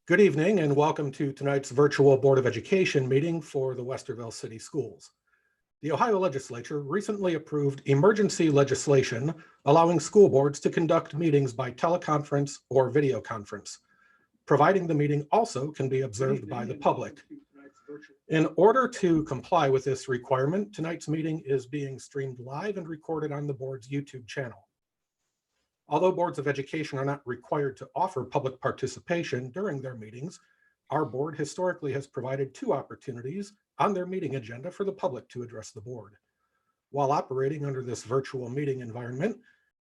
Good evening and welcome to tonight's virtual Board of Education meeting for the Westerville City Schools. The Ohio Legislature recently approved emergency legislation allowing school boards to conduct meetings by teleconference or video conference, providing the meeting also can be observed by the public. In order to comply with this requirement, tonight's meeting is being streamed live and recorded on the board's YouTube channel. Although boards of education are not required to offer public participation during their meetings, our board historically has provided two opportunities on their meeting agenda for the public to address the board. While operating under this virtual meeting environment,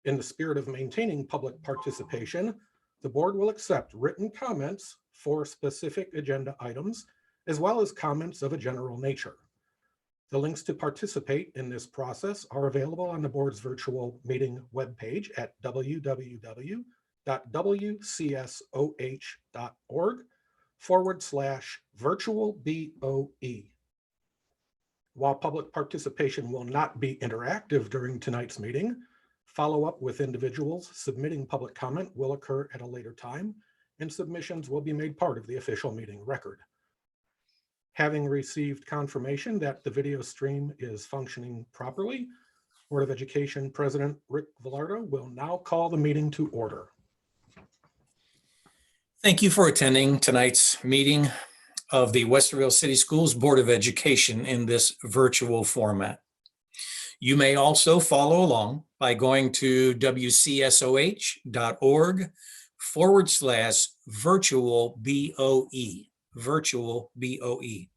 in the spirit of maintaining public participation, the board will accept written comments for specific agenda items, as well as comments of a general nature. The links to participate in this process are available on the board's virtual meeting webpage at www.wcsoh.org/virtual-BOE. While public participation will not be interactive during tonight's meeting, follow-up with individuals submitting public comment will occur at a later time, and submissions will be made part of the official meeting record. Having received confirmation that the video stream is functioning properly, Board of Education President Rick Velardo will now call the meeting to order. Thank you for attending tonight's meeting of the Westerville City Schools Board of Education in this virtual format. You may also follow along by going to wcsoh.org/virtual-BOE. Virtual BOE.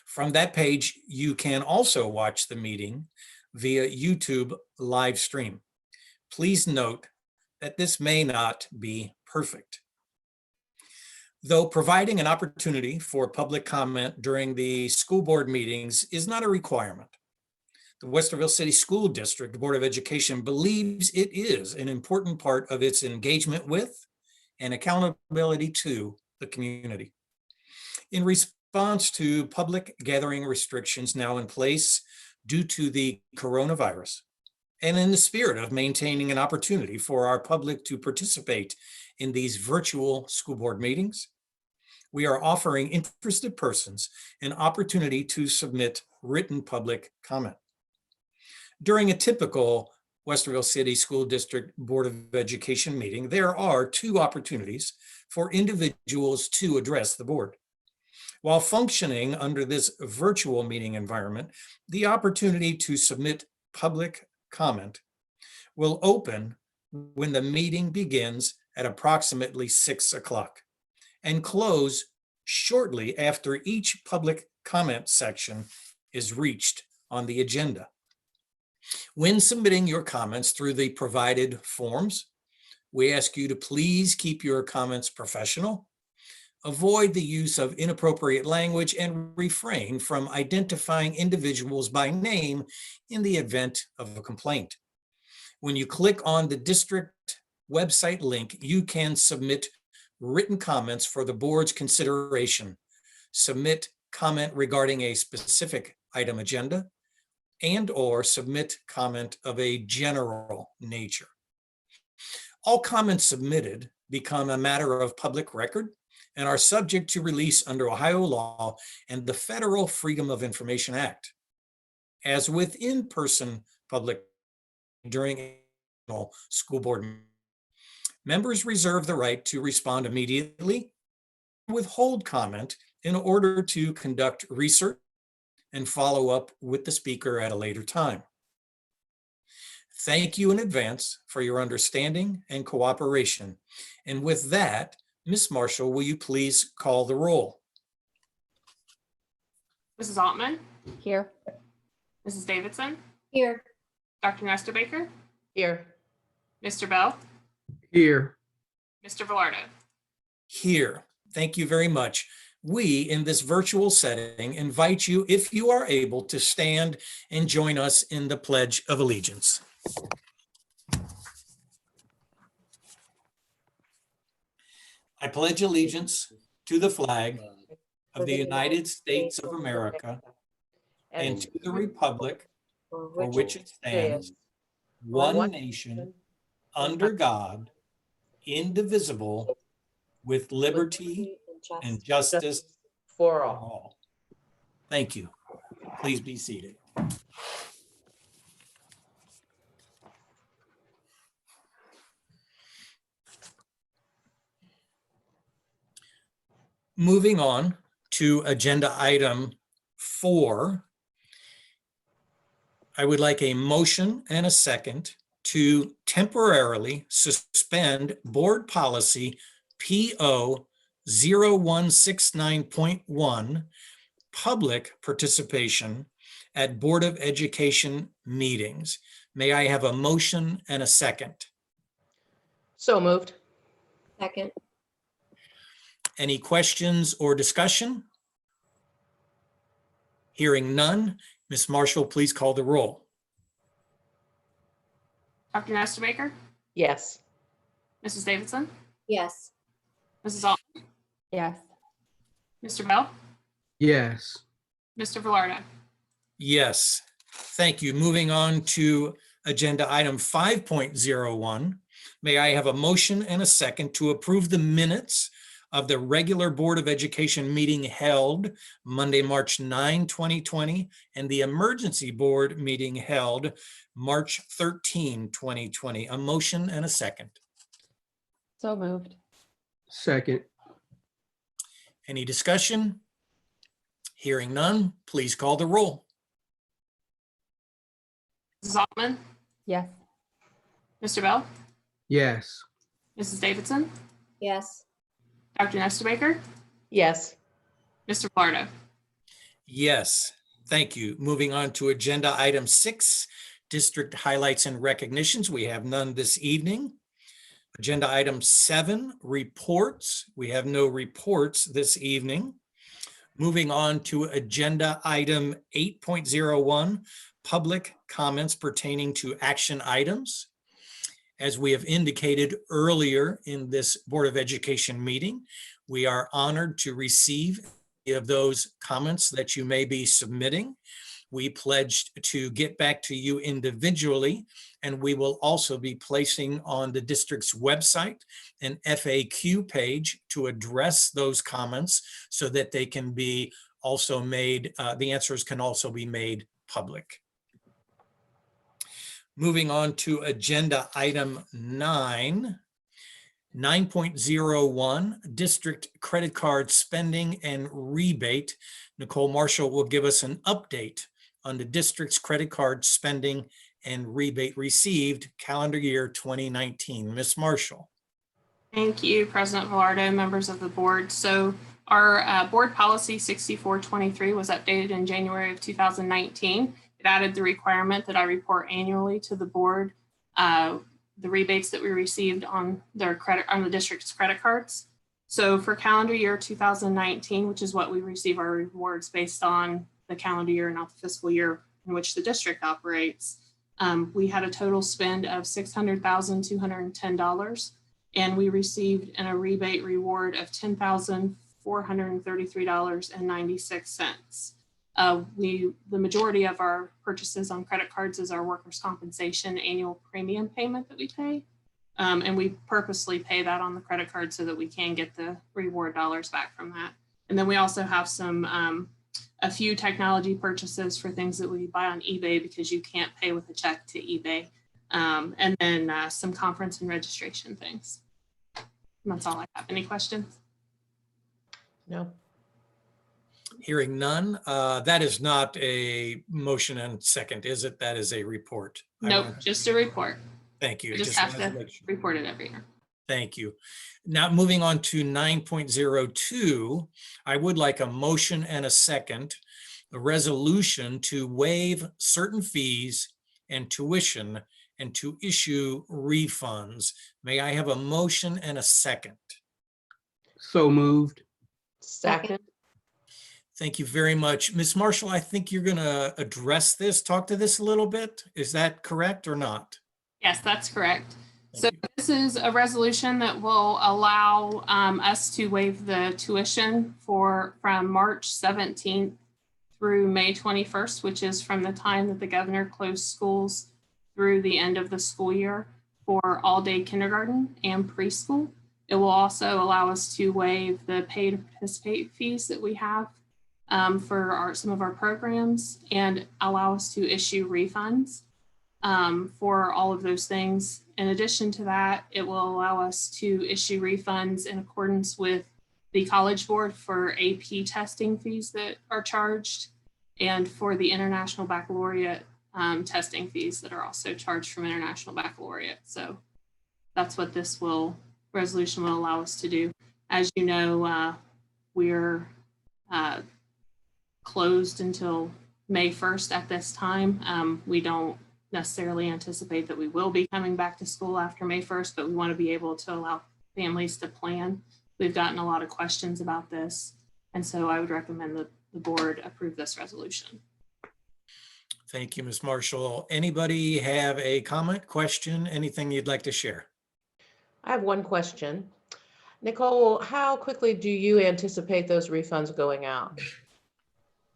From that page, you can also watch the meeting via YouTube live stream. Please note that this may not be perfect. Though providing an opportunity for public comment during the school board meetings is not a requirement, the Westerville City School District Board of Education believes it is an important part of its engagement with and accountability to the community. In response to public gathering restrictions now in place due to the coronavirus, and in the spirit of maintaining an opportunity for our public to participate in these virtual school board meetings, we are offering interested persons an opportunity to submit written public comment. During a typical Westerville City School District Board of Education meeting, there are two opportunities for individuals to address the board. While functioning under this virtual meeting environment, the opportunity to submit public comment will open when the meeting begins at approximately 6 o'clock and close shortly after each public comment section is reached on the agenda. When submitting your comments through the provided forms, we ask you to please keep your comments professional, avoid the use of inappropriate language, and refrain from identifying individuals by name in the event of a complaint. When you click on the district website link, you can submit written comments for the board's consideration, submit comment regarding a specific item agenda, and/or submit comment of a general nature. All comments submitted become a matter of public record and are subject to release under Ohio law and the Federal Freedom of Information Act. As with in-person public during school board, members reserve the right to respond immediately, withhold comment in order to conduct research and follow up with the speaker at a later time. Thank you in advance for your understanding and cooperation. And with that, Ms. Marshall, will you please call the roll? Mrs. Altman? Here. Mrs. Davidson? Here. Dr. Nestor Baker? Here. Mr. Bell? Here. Mr. Velardo? Here. Thank you very much. We, in this virtual setting, invite you, if you are able, to stand and join us in the Pledge of Allegiance. I pledge allegiance to the flag of the United States of America and to the republic for which it stands, one nation, under God, indivisible, with liberty and justice for for all. all. Thank you. Please be seated. Moving on to agenda item 4, I would like a motion and a second to temporarily suspend board policy PO 0169.1, public participation at Board of Education meetings. May I have a motion and a second? So moved. Second. Any questions or discussion? Hearing none, Ms. Marshall, please call the roll. Dr. Nestor Baker, Yes. Mrs. Davidson, Yes. Mrs. Altman, Yes. Mr. Bell, Yes. Mr. Velardo. Yes, thank you. Moving on to agenda item 5.01. May I have a motion and a second to approve the minutes of the regular Board of Education meeting held Monday, March 9, 2020, and the emergency board meeting held March 13, 2020. A motion and a second. So moved. Second. Any discussion? Hearing none, please call the roll. Mrs. Altman, Yes. Mr. Bell, Yes. Mrs. Davidson, Yes. Dr. Nestor Baker, Yes. Mr. Velardo. Yes, thank you. Moving on to agenda item 6, district highlights and recognitions. We have none this evening. Agenda item 7, reports. We have no reports this evening. Moving on to agenda item 8.01, public comments pertaining to action items. As we have indicated earlier in this Board of Education meeting, we are honored to receive any of those comments that you may be submitting. We pledged to get back to you individually, and we will also be placing on the district's website an FAQ page to address those comments so that they can be also made, the answers can also be made public. Moving on to agenda item 9, 9.01, district credit card spending and rebate. Nicole Marshall will give us an update on the district's credit card spending and rebate received calendar year 2019. Ms. Marshall. Thank you, President Velardo, members of the board. So our board policy 6423 was updated in January of 2019. It added the requirement that I report annually to the board the rebates that we received on the district's credit cards. So for calendar year 2019, which is what we receive our rewards based on the calendar year, not the fiscal year in which the district operates, we had a total spend of $600,210, and we received a rebate reward of $10,433.96. The majority of our purchases on credit cards is our workers' compensation annual premium payment that we pay. And we purposely pay that on the credit card so that we can get the reward dollars back from that. And then we also have a few technology purchases for things that we buy on eBay because you can't pay with a check to eBay. And then some conference and registration things. And that's all I have. Any questions? No. Hearing none, that is not a motion and second, is it? That is a report. Nope, just a report. Thank you. We just have to report it every year. Thank you. Now moving on to 9.02, I would like a motion and a second, a resolution to waive certain fees and tuition and to issue refunds. May I have a motion and a second? So moved. Second. Thank you very much. Ms. Marshall, I think you're going to address this, talk to this a little bit. Is that correct or not? Yes, that's correct. Thank So you. this is a resolution that will allow us to waive the tuition from March 17th through May 21st, which is from the time that the governor closed schools through the end of the school year for all-day kindergarten and preschool. It will also allow us to waive the pay to participate fees that we have for some of our programs, and allow us to issue refunds for all of those things. In addition to that, it will allow us to issue refunds in accordance with the College Board for AP testing fees that are charged, and for the International Baccalaureate testing fees that are also charged from International Baccalaureate. So that's what this resolution will allow us to do. As you know, we're closed until May 1st at this time. We don't necessarily anticipate that we will be coming back to school after May 1st, but we want to be able to allow families to plan. We've gotten a lot of questions about this, and so I would recommend that the board approve this resolution. Thank you, Ms. Marshall. Anybody have a comment, question, anything you'd like to share? I have one question. Nicole, how quickly do you anticipate those refunds going out?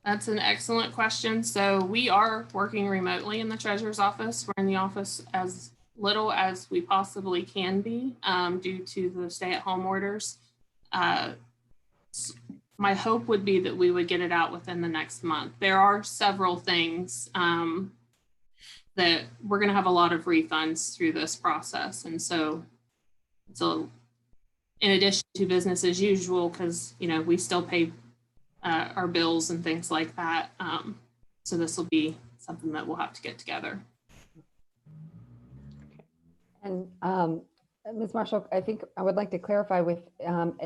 That's an excellent question. So we are working remotely in the treasurer's office. We're in the office as little as we possibly can be due to the stay-at-home orders. My hope would be that we would get it out within the next month. There are several things that we're going to have a lot of refunds through this process. And so in addition to business as usual, because, you know, we still pay our bills and things like that. So this will be something that we'll have to get together. And Ms. Marshall, I think I would like to clarify with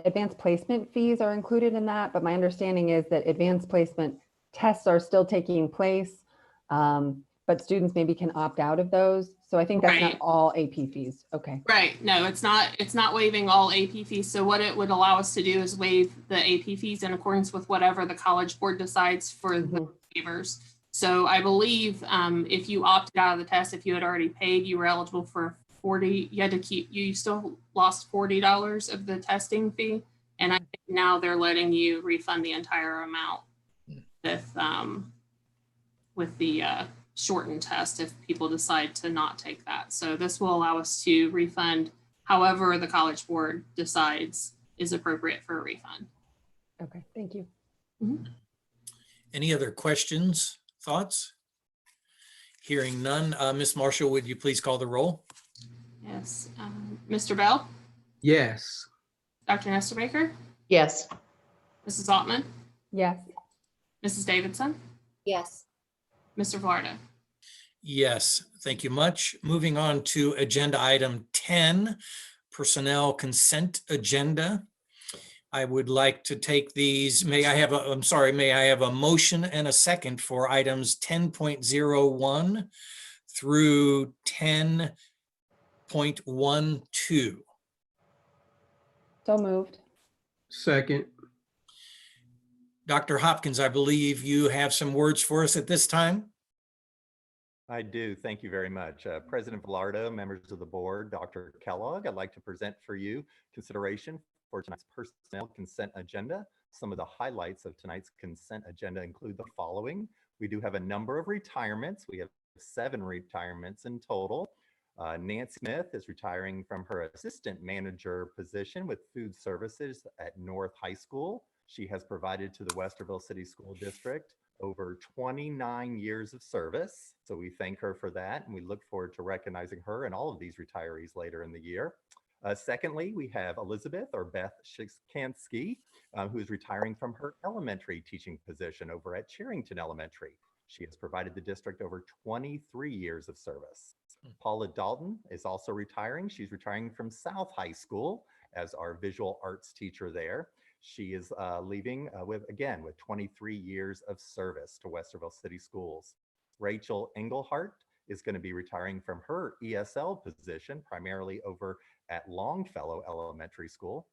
advanced placement fees are included in that, but my understanding is that advanced placement tests are still taking place, but students maybe can opt out of those. So I think that's not Right. all AP fees. Okay. Right. No, it's not waiving all AP fees. So what it would allow us to do is waive the AP fees in accordance with whatever the College Board decides for the waivers. So I believe if you opted out of the test, if you had already paid, you were eligible for 40, you still lost $40 of the testing fee. And I think now they're letting you refund the entire amount with the shortened test if people decide to not take that. So this will allow us to refund however the College Board decides is appropriate for a refund. Okay, thank you. Any other questions, thoughts? Hearing none, Ms. Marshall, would you please call the roll? Yes. Mr. Bell, Yes. Dr. Nestor Baker, Yes. Mrs. Altman, Yes. Mrs. Davidson, Yes. Mr. Florida. Yes, thank you much. Moving on to agenda item 10, personnel consent agenda. I would like to take these, may I have a motion and a second for items 10.01 through 10.12. So moved. Second. Dr. Hopkins, I believe you have some words for us at this time. I do. Thank you very much. President Velardo, members of the board, Dr. Kellogg, I'd like to present for you consideration for tonight's personnel consent agenda. Some of the highlights of tonight's consent agenda include the following. We do have a number of retirements. We have 7 retirements in total. Nancy Smith is retiring from her assistant manager position with food services at North High School. She has provided to the Westerville City School District over 29 years of service. So we thank her for that, and we look forward to recognizing her and all of these retirees later in the year. Secondly, we have Elizabeth or Beth Shikansky, who is retiring from her elementary teaching position over at Cherington Elementary. She has provided the district over 23 years of service. Paula Dalton is also retiring. She's retiring from South High School as our visual arts teacher there. She is leaving with 23 years of service to Westerville City Schools. Rachel Engelhart is going to be retiring from her ESL position, primarily over at Longfellow Elementary School.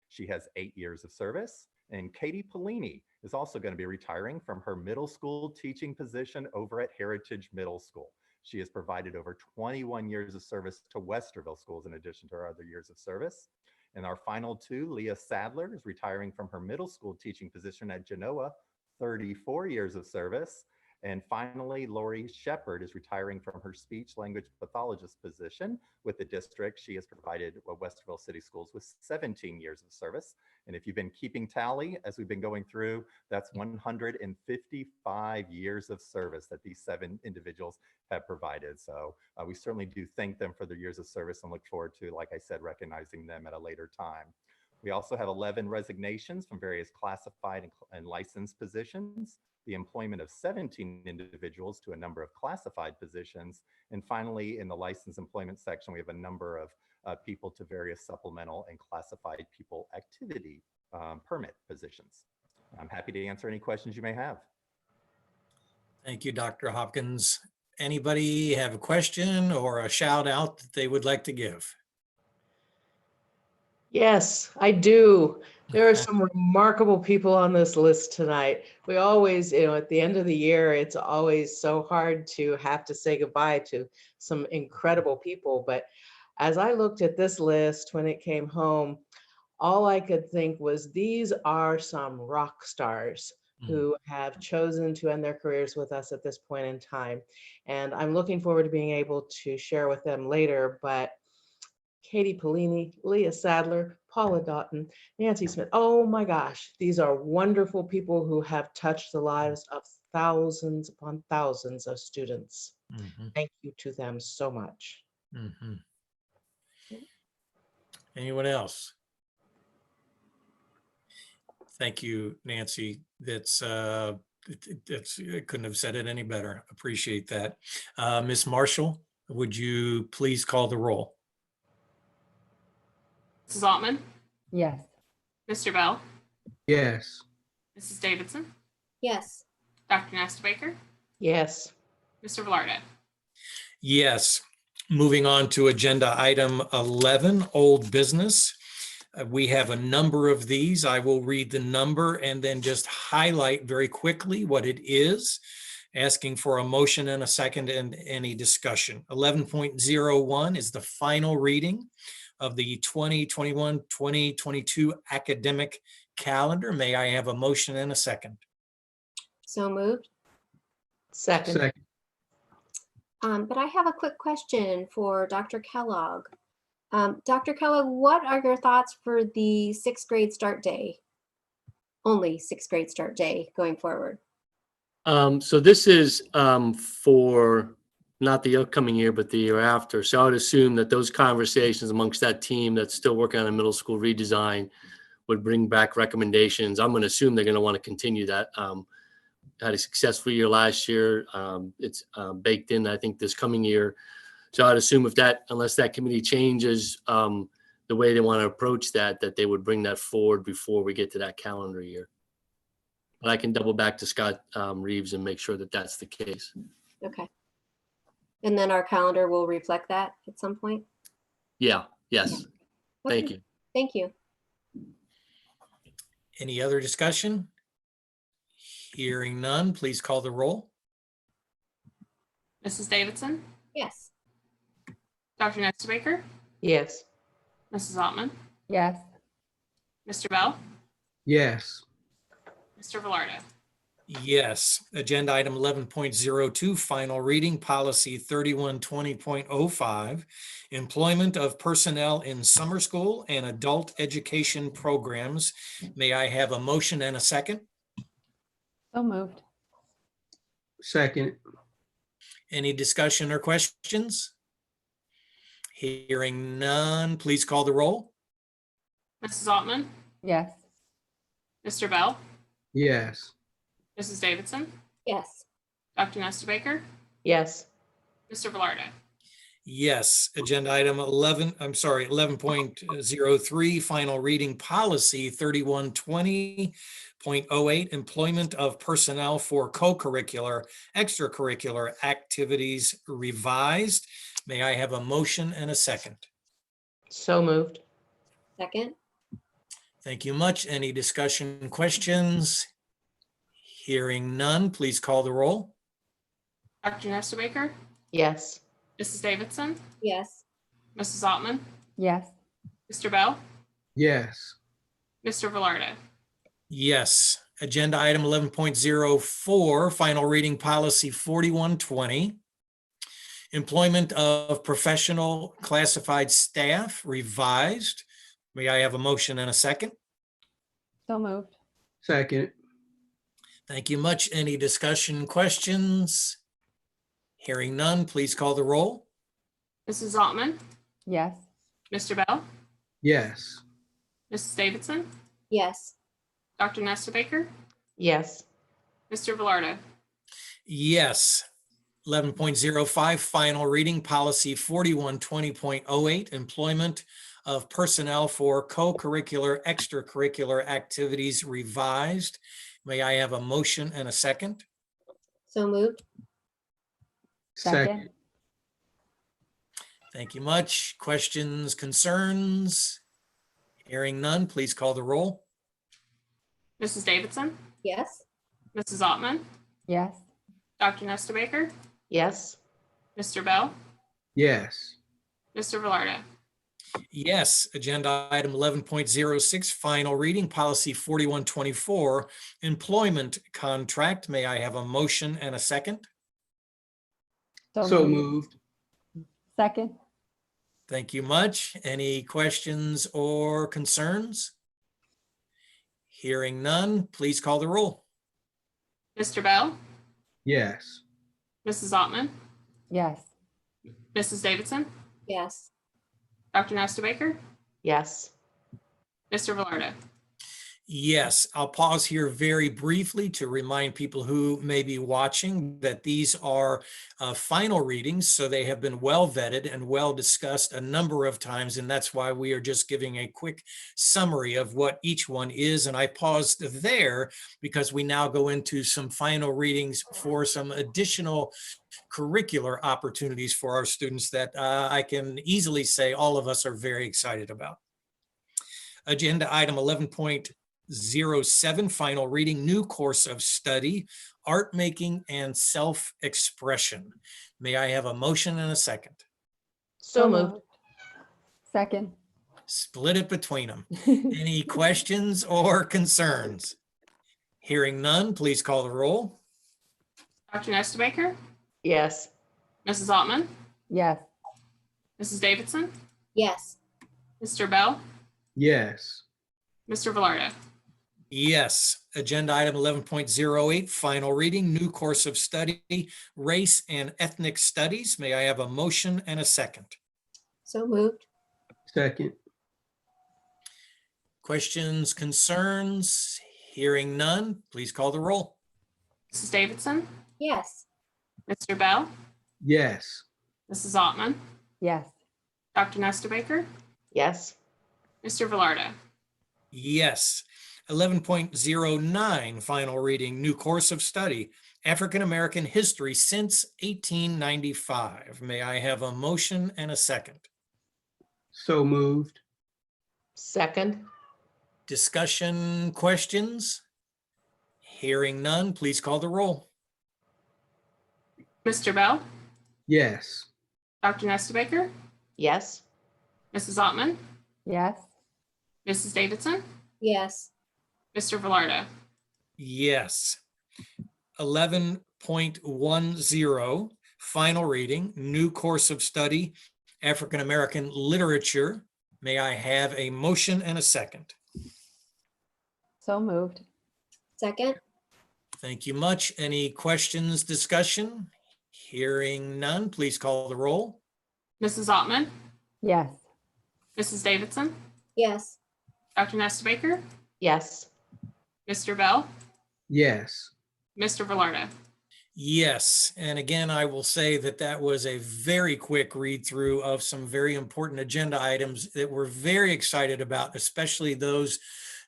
She has 8 years of service. And Katie Pellini is also going to be retiring from her middle school teaching position over at Heritage Middle School. She has provided over 21 years of service to Westerville schools in addition to her other years of service. And our final 2, Leah Sadler is retiring from her middle school teaching position at Genoa, 34 years of service. And finally, Lori Shepard is retiring from her speech language pathologist position with the district. She has provided Westerville City Schools with 17 years of service. And if you've been keeping tally as we've been going through, that's 155 years of service that these 7 individuals have provided. So we certainly do thank them for their years of service and look forward to, like I said, recognizing them at a later time. We also have 11 resignations from various classified and licensed positions, the employment of 17 individuals to a number of classified positions. And finally, in the licensed employment section, we have a number of people to various supplemental and classified people activity permit positions. I'm happy to answer any questions you may have. Thank you, Dr. Hopkins. Anybody have a question or a shout out that they would like to give? Yes, I do. There are some remarkable people on this list tonight. We always, at the end of the year, it's always so hard to have to say goodbye to some incredible people. But as I looked at this list when it came home, all I could think was these are some rock stars who have chosen to end their careers with us at this point in time. And I'm looking forward to being able to share with them later. But Katie Pellini, Leah Sadler, Paula Doughton, Nancy Smith. Oh my gosh, these are wonderful people who have touched the lives of thousands upon thousands of students. Thank you to them so much. Anyone else? Thank you, Nancy. That's I couldn't have said it any better. Appreciate that. Ms. Marshall, would you please call the roll? Mrs. Altman, Yes. Mr. Bell, Yes. Mrs. Davidson, Yes. Dr. Nesta-Baker, Yes. Mr. Velarde. Yes. Moving on to agenda item 11, old business. We have a number of these. I will read the number and then just highlight very quickly what it is, asking for a motion and a second and any discussion. 11.01 is the final reading of the 2021-2022 academic calendar. May I have a motion and a second? So moved. Second. Second. But I have a quick question for Dr. Kellogg. Dr. Kellogg, what are your thoughts for the 6th grade start day? Only 6th grade start day going forward. So this is for not the upcoming year, but the year after. So I would assume that those conversations amongst that team that's still working on a middle school redesign would bring back recommendations. I'm going to assume they're going to want to continue that. Had a successful year last year. It's baked in, I think, this coming year. So I'd assume unless that committee changes the way they want to approach that they would bring that forward before we get to that calendar year. But I can double back to Scott Reeves and make sure that that's the case. Okay. And then our calendar will reflect that at some point? Yeah, yes. Okay. Thank you. Thank you. Any other discussion? Hearing none, please call the roll. Mrs. Davidson, Yes. Dr. Nesta-Baker, Yes. Mrs. Altman, Yes. Mr. Bell, Yes. Mr. Velarde. Yes. Agenda item 11.02, final reading, policy 3120.05, employment of personnel in summer school and adult education programs. May I have a motion and a second? So moved. Second. Any discussion or questions? Hearing none, please call the roll. Mrs. Altman, Yes. Mr. Bell, Yes. Mrs. Davidson, Yes. Dr. Nesta-Baker, Yes. Mr. Velarde. Yes, agenda item 11.03, final reading policy 3120.08, employment of personnel for co-curricular, extracurricular activities revised. May I have a motion and a second? So moved. Second. Thank you much. Any discussion, questions? Hearing none, please call the roll. Dr. Nesta-Baker, Yes. Mrs. Davidson, Yes. Mrs. Altman, Yes. Mr. Bell, Yes. Mr. Velarde. Yes, Agenda item 11.04, final reading policy 4120. Employment of professional classified staff revised. May I have a motion and a second? So moved. Second. Thank you much. Any discussion, questions? Hearing none, please call the roll. Mrs. Altman, Yes. Mr. Bell, Yes. Mrs. Davidson, Yes. Dr. Nesta Baker, Yes. Mr. Velardo. Yes. 11.05, final reading policy 4120.08, employment of personnel for co-curricular, extracurricular activities revised. May I have a motion and a second? So moved. Second. Thank you much. Questions, concerns? Hearing none, please call the roll. Mrs. Davidson, Yes. Mrs. Altman, Yes. Dr. Nesta Baker, Yes. Mr. Bell, Yes. Mr. Velardo. Yes, agenda item 11.06, final reading policy 4124, employment contract. May I have a motion and a second? So moved. Second. Thank you much. Any questions or concerns? Hearing none, please call the roll. Mr. Bell, Yes. Mrs. Altman, Yes. Mrs. Davidson, Yes. Dr. Nesta Baker, Yes. Mr. Velardo. Yes, I'll pause here very briefly to remind people who may be watching that these are final readings, so they have been well vetted and well discussed a number of times, and that's why we are just giving a quick summary of what each one is. And I paused there because we now go into some final readings for some additional curricular opportunities for our students that I can easily say all of us are very excited about. Agenda item 11.07, final reading, new course of study, art making and self-expression. May I have a motion and a second? So moved. Second. Split it between them. Any questions or concerns? Hearing none, please call the roll. Dr. Nesta Baker, Yes. Mrs. Altman, Yes. Mrs. Davidson, Yes. Mr. Bell, Yes. Mr. Velardo. Yes. Agenda item 11.08, final reading, new course of study, race and ethnic studies. May I have a motion and a second? So moved. Second. Questions, concerns? Hearing none, please call the roll. Mrs. Davidson, Yes. Mr. Bell, Yes. Mrs. Altman, Yes. Dr. Nesta Baker, Yes. Mr. Velardo. Yes. 11.09, final reading, new course of study, African American history since 1895. May I have a motion and a second? So moved. Second. Discussion, questions? Hearing none, please call the roll. Mr. Bell, Yes. Dr. Nesta Baker, Yes. Mrs. Altman, Yes. Mrs. Davidson, Yes. Mr. Velardo. Yes. 11.10, final reading, new course of study, African American literature. May I have a motion and a second? So moved. Second. Thank you much. Any questions, discussion? Hearing none, please call the roll. Mrs. Altman, Yes. Mrs. Davidson, Yes. Dr. Nesta Baker, Yes. Mr. Bell, Yes. Mr. Velardo. Yes, and again, I will say that that was a very quick read through of some very important agenda items that we're very excited about, especially those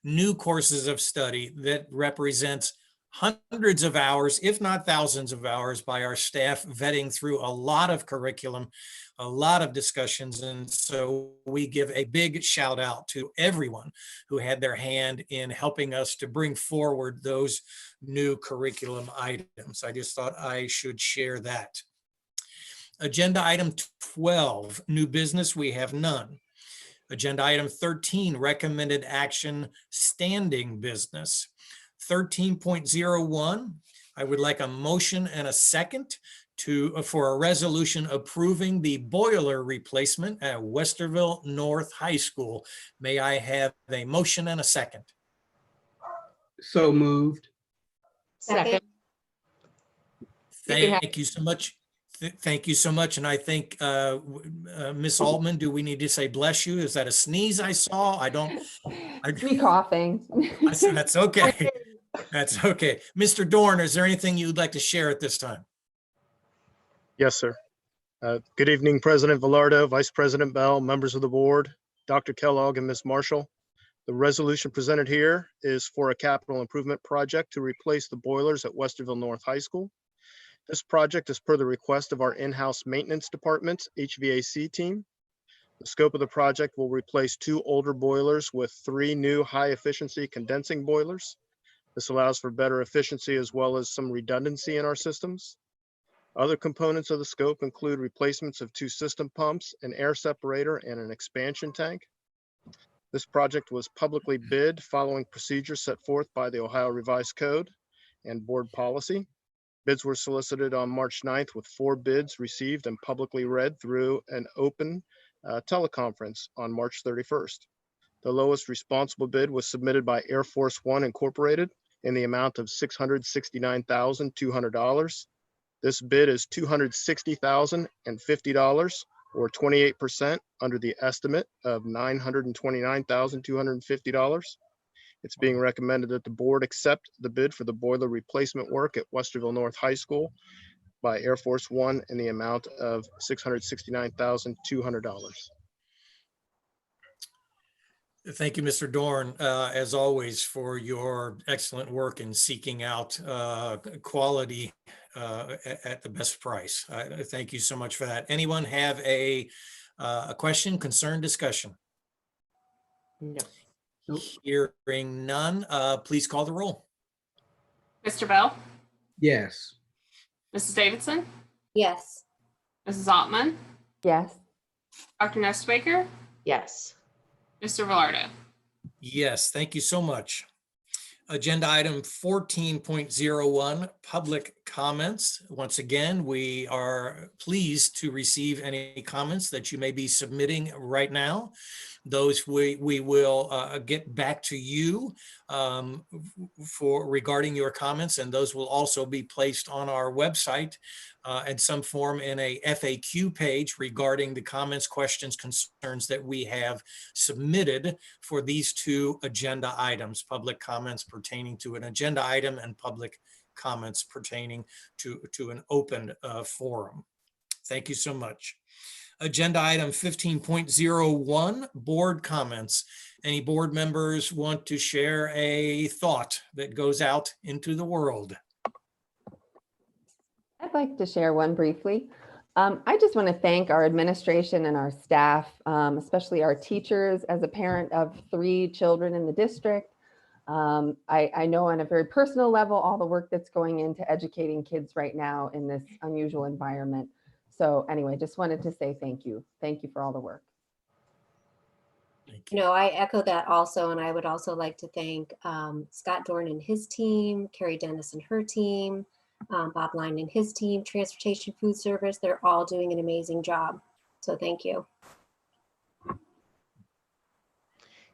new courses of study that represents hundreds of hours, if not thousands of hours, by our staff vetting through a lot of curriculum, a lot of discussions. And so we give a big shout out to everyone who had their hand in helping us to bring forward those new curriculum items. I just thought I should share that. Agenda item 12, new business, we have none. Agenda item 13, recommended action, standing business. 13.01, I would like a motion and a second for a resolution approving the boiler replacement at Westerville North High School. May I have a motion and a second? So moved. Second. You can have- Thank you so much. Thank you so much. And I think, Ms. Altman, do we need to say bless you? Is that a sneeze I saw? I don't. It's me coughing. That's okay. That's okay. Mr. Dorn, is there anything you'd like to share at this time? Yes, sir. Good evening, President Velardo, Vice President Bell, members of the board, Dr. Kellogg, and Ms. Marshall. The resolution presented here is for a capital improvement project to replace the boilers at Westerville North High School. This project is per the request of our in-house maintenance department's HVAC team. The scope of the project will replace 2 older boilers with 3 new high-efficiency condensing boilers. This allows for better efficiency as well as some redundancy in our systems. Other components of the scope include replacements of 2 system pumps, an air separator, and an expansion tank. This project was publicly bid following procedures set forth by the Ohio Revised Code and board policy. Bids were solicited on March 9th with 4 bids received and publicly read through an open teleconference on March 31st. The lowest responsible bid was submitted by Air Force One Incorporated in the amount of $669,200. This bid is $260,050 or 28% under the estimate of $929,250. It's being recommended that the board accept the bid for the boiler replacement work at Westerville North High School by Air Force One in the amount of $669,200. Thank you, Mr. Dorn, as always, for your excellent work in seeking out quality at the best price. Thank you so much for that. Anyone have a question, concern, discussion? No. Hearing none, please call the roll. Mr. Bell, Yes. Mrs. Davidson, Yes. Mrs. Altman, Yes. Dr. Nestbaker, Yes. Mr. Velardo. Yes, thank you so much. Agenda item 14.01, public comments. Once again, we are pleased to receive any comments that you may be submitting right now. Those we will get back to you for regarding your comments, and those will also be placed on our website in some form in a FAQ page regarding the comments, questions, concerns that we have submitted for these 2 agenda items, public comments pertaining to an agenda item and public comments pertaining to an open forum. Thank you so much. Agenda item 15.01, board comments. Any board members want to share a thought that goes out into the world? I'd like to share one briefly. I just want to thank our administration and our staff, especially our teachers. As a parent of 3 children in the district, I know on a very personal level all the work that's going into educating kids right now in this unusual environment. So anyway, just wanted to say thank you. Thank you for all the work. Thank you. No, I echo that also. And I would also like to thank Scott Dorn and his team, Carrie Dennis and her team, Bob Line and his team, Transportation Food Service. They're all doing an amazing job. So thank you.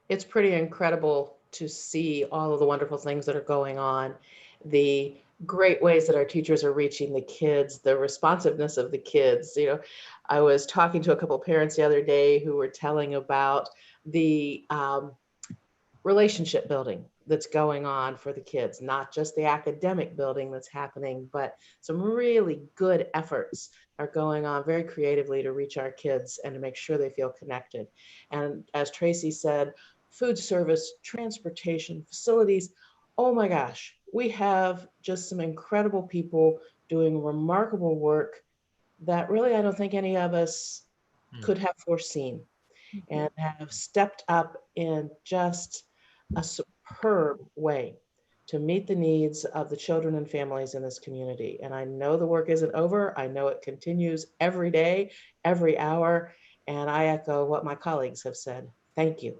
It's pretty incredible to see all of the wonderful things that are going on, the great ways that our teachers are reaching the kids, the responsiveness of the kids. You know, I was talking to a couple of parents the other day who were telling about the relationship building that's going on for the kids, not just the academic building that's happening, but some really good efforts are going on very creatively to reach our kids and to make sure they feel connected. And as Tracy said, food service, transportation, facilities, oh my gosh, we have just some incredible people doing remarkable work that really I don't think any of us could have foreseen, and have stepped up in just a superb way to meet the needs of the children and families in this community. And I know the work isn't over. I know it continues every day, every hour. And I echo what my colleagues have said. Thank you.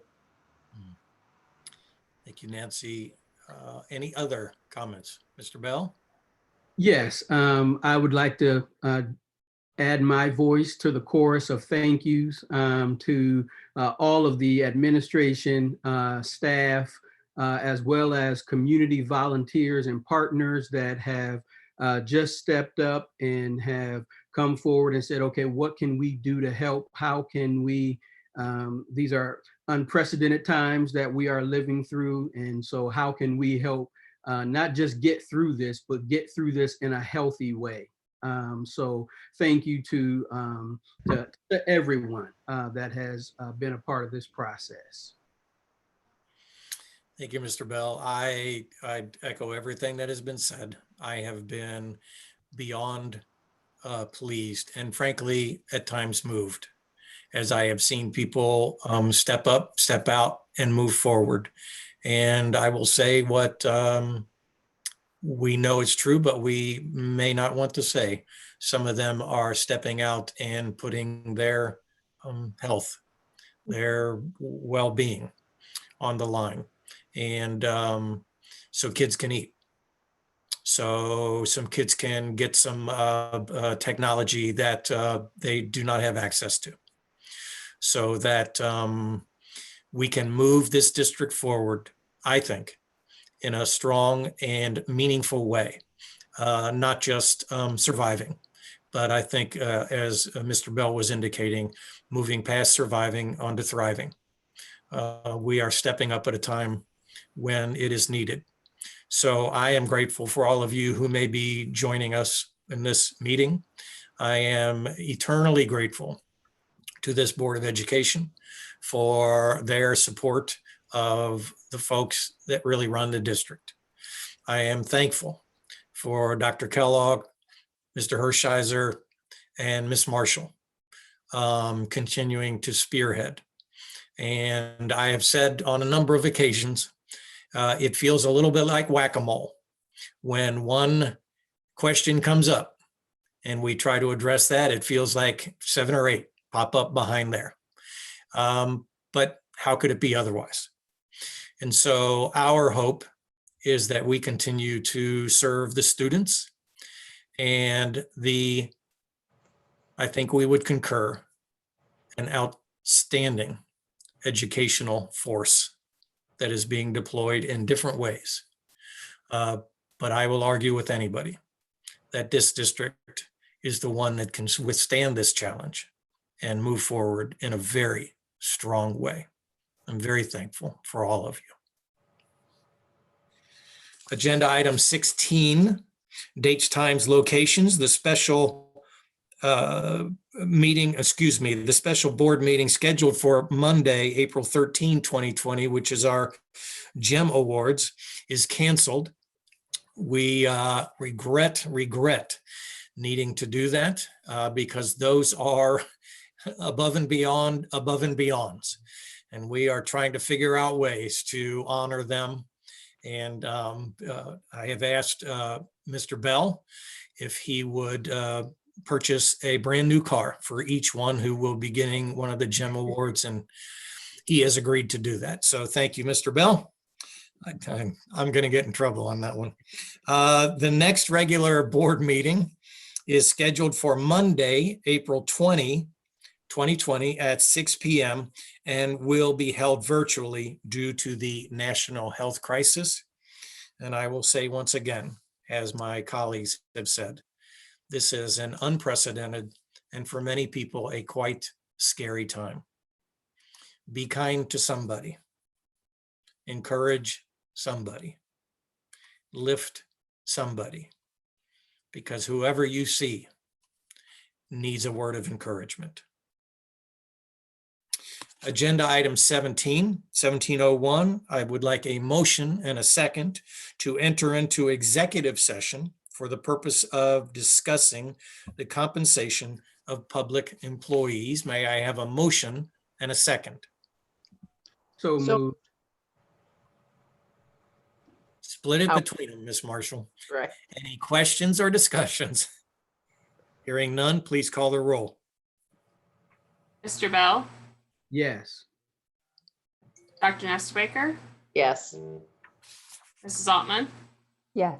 Thank you, Nancy. Any other comments? Mr. Bell? Yes, I would like to add my voice to the chorus of thank yous to all of the administration, staff, as well as community volunteers and partners that have just stepped up and have come forward and said, okay, what can we do to help? How can we, these are unprecedented times that we are living through. And so how can we help not just get through this, but get through this in a healthy way? So thank you to everyone that has been a part of this process. Thank you, Mr. Bell. I echo everything that has been said. I have been beyond pleased and frankly, at times moved, as I have seen people step up, step out, and move forward. And I will say what we know is true, but we may not want to say. Some of them are stepping out and putting their health, their well-being on the line. And so kids can eat. So some kids can get some technology that they do not have access to. So that we can move this district forward, I think, in a strong and meaningful way, not just surviving, but I think as Mr. Bell was indicating, moving past surviving onto thriving. We are stepping up at a time when it is needed. So I am grateful for all of you who may be joining us in this meeting. I am eternally grateful to this Board of Education for their support of the folks that really run the district. I am thankful for Dr. Kellogg, Mr. Hershiser, and Ms. Marshall continuing to spearhead. And I have said on a number of occasions, it feels a little bit like whack-a-mole when one question comes up and we try to address that. It feels like 7 or 8 pop up behind there. But how could it be otherwise? And so our hope is that we continue to serve the students, and I think we would concur, an outstanding educational force that is being deployed in different ways. But I will argue with anybody that this district is the one that can withstand this challenge and move forward in a very strong way. I'm very thankful for all of you. Agenda item 16, dates, times, locations. The special the special board meeting scheduled for Monday, April 13, 2020, which is our GEM Awards, is canceled. We regret needing to do that because those are above and beyonds. And we are trying to figure out ways to honor them. And I have asked Mr. Bell if he would purchase a brand new car for each one who will be getting one of the GEM Awards, and he has agreed to do that. So thank you, Mr. Bell. I'm going to get in trouble on that one. The next regular board meeting is scheduled for Monday, April 20, 2020 at 6 p.m. and will be held virtually due to the national health crisis. And I will say once again, as my colleagues have said, this is an unprecedented and for many people a quite scary time. Be kind to somebody. Encourage somebody. Lift somebody. Because whoever you see needs a word of encouragement. Agenda item 1701, I would like a motion and a second to enter into executive session for the purpose of discussing the compensation of public employees. May I have a motion and a second? So moved. Split it Oh. between them, Ms. Marshall. Right. Any questions or discussions? Hearing none, please call the roll. Mr. Bell, Yes. Dr. Nestbaker, Yes. Mrs. Altman, Yes.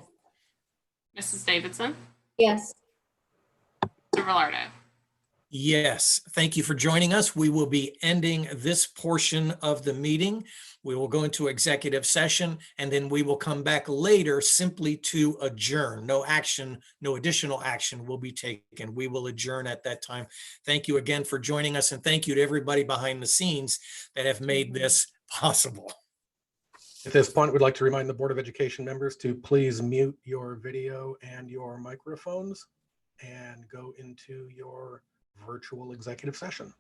Mrs. Davidson, Yes. Mr. Velardo. Yes, thank you for joining us. We will be ending this portion of the meeting. We will go into executive session and then we will come back later simply to adjourn. No action, no additional action will be taken. We will adjourn at that time. Thank you again for joining us and thank you to everybody behind the scenes that have made this possible. At this point, we'd like to remind the Board of Education members to please mute your video and your microphones and go into your virtual executive session.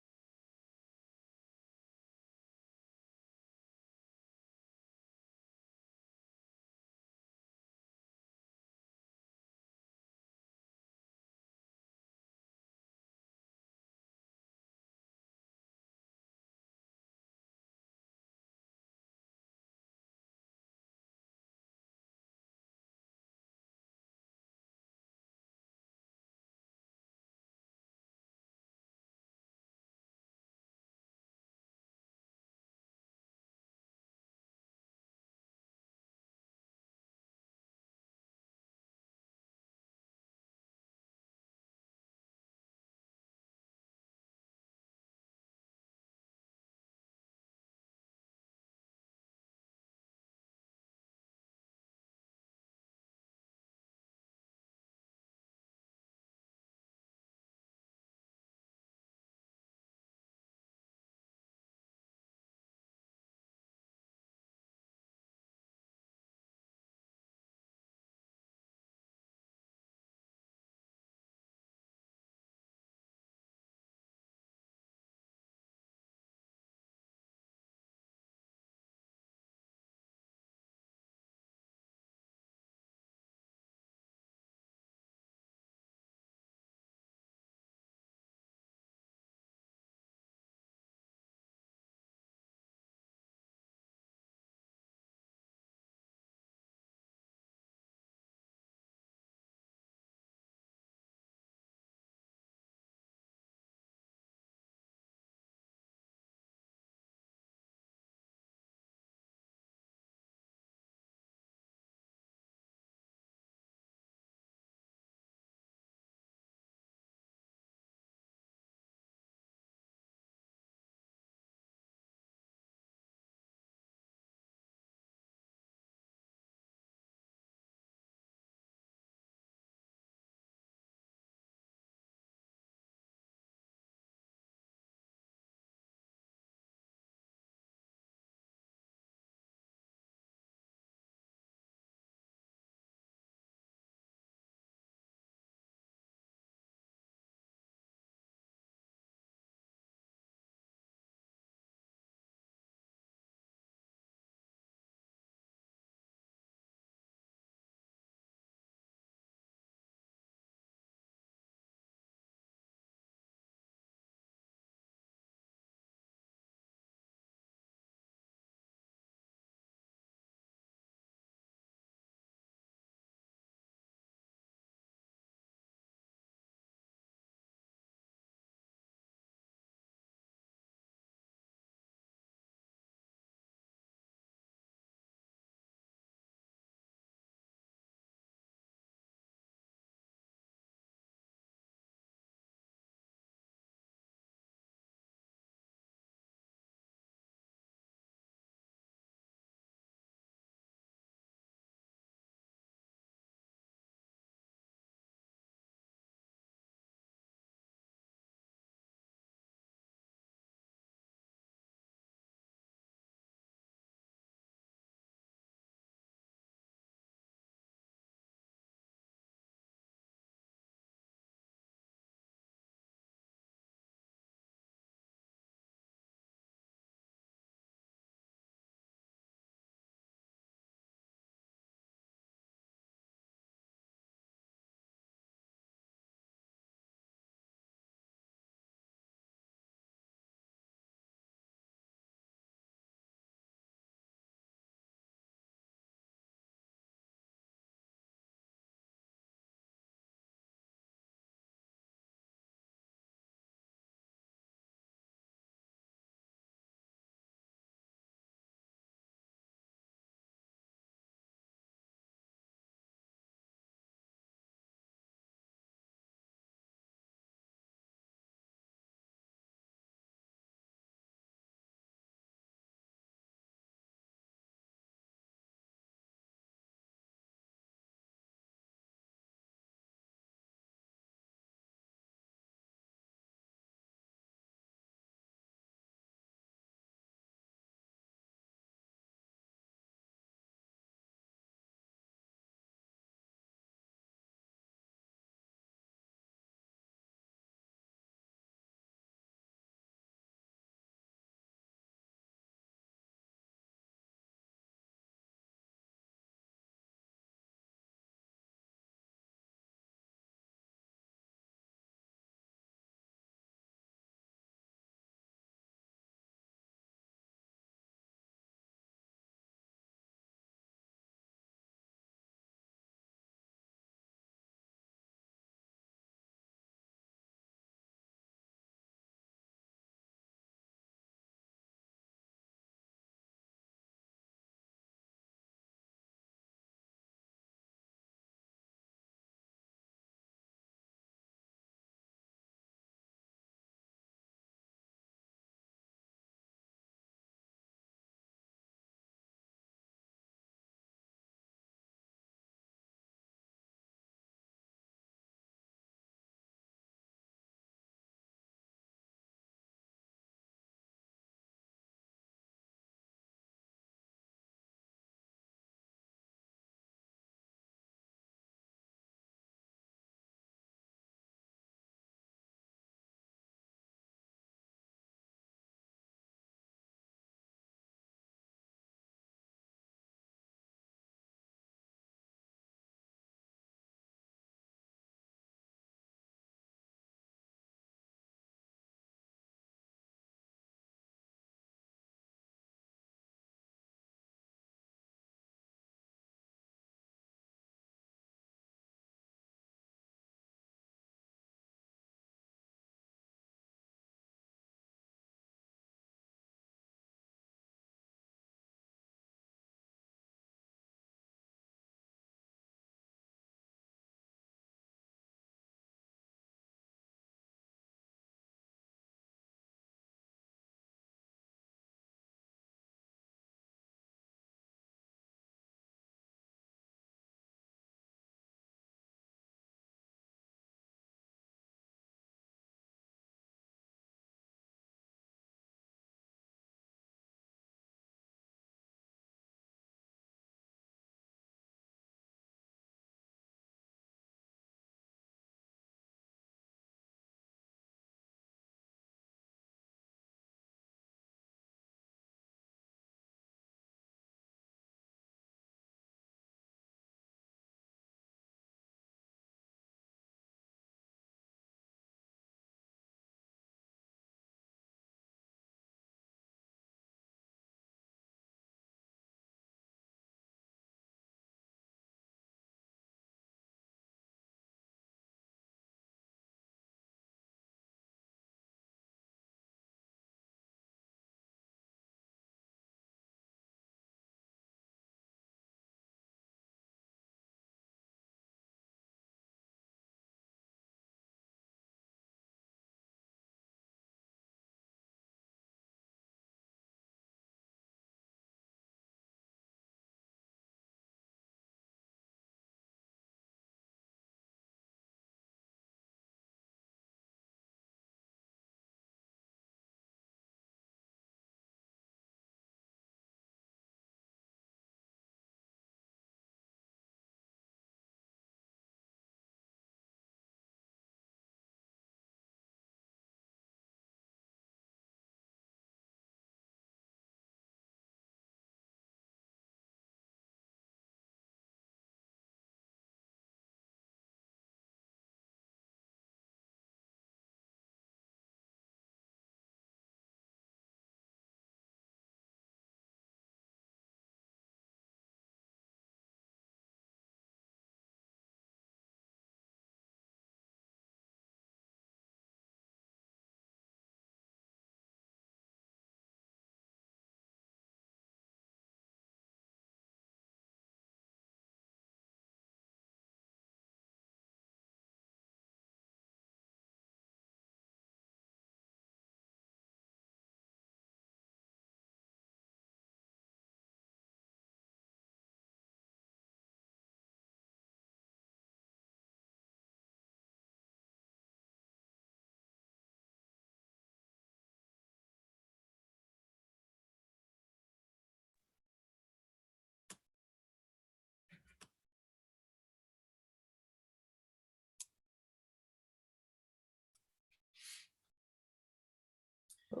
I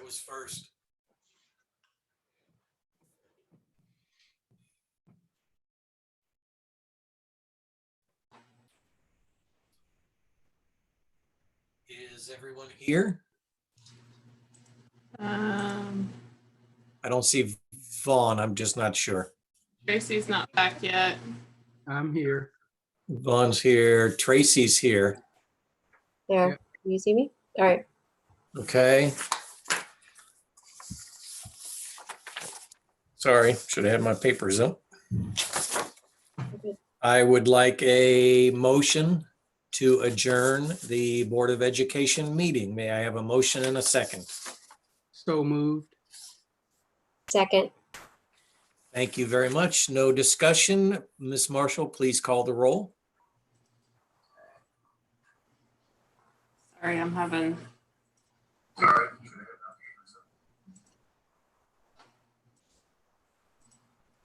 was first. Is everyone here? I don't see Vaughn. I'm just not sure. Tracy's not back yet. I'm here. Vaughn's here. Tracy's here. There, Yeah. can you see me? All right. Okay. Sorry, should have had my papers up. Okay. I would like a motion to adjourn the Board of Education meeting. May I have a motion and a second? So moved. Second, Thank you very much. No discussion. Ms. Marshall, please call the roll. Sorry, I'm having.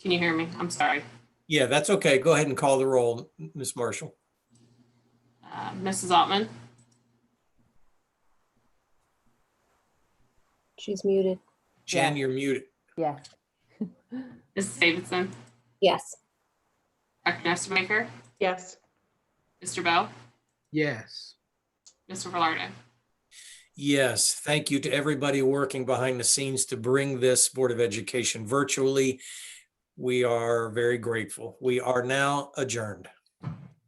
Can you hear me? I'm sorry. Yeah, that's okay. Go ahead and call the roll, Ms. Marshall. Mrs. Ottman, she's muted. Jen, Yeah. you're muted. Yes. Mrs. Davidson, Yes. Dr. Nestermaker, Yes. Mr. Bell, Yes. Mr. Velardo. Yes, thank you to everybody working behind the scenes to bring this Board of Education virtually. We are very grateful. We are now adjourned.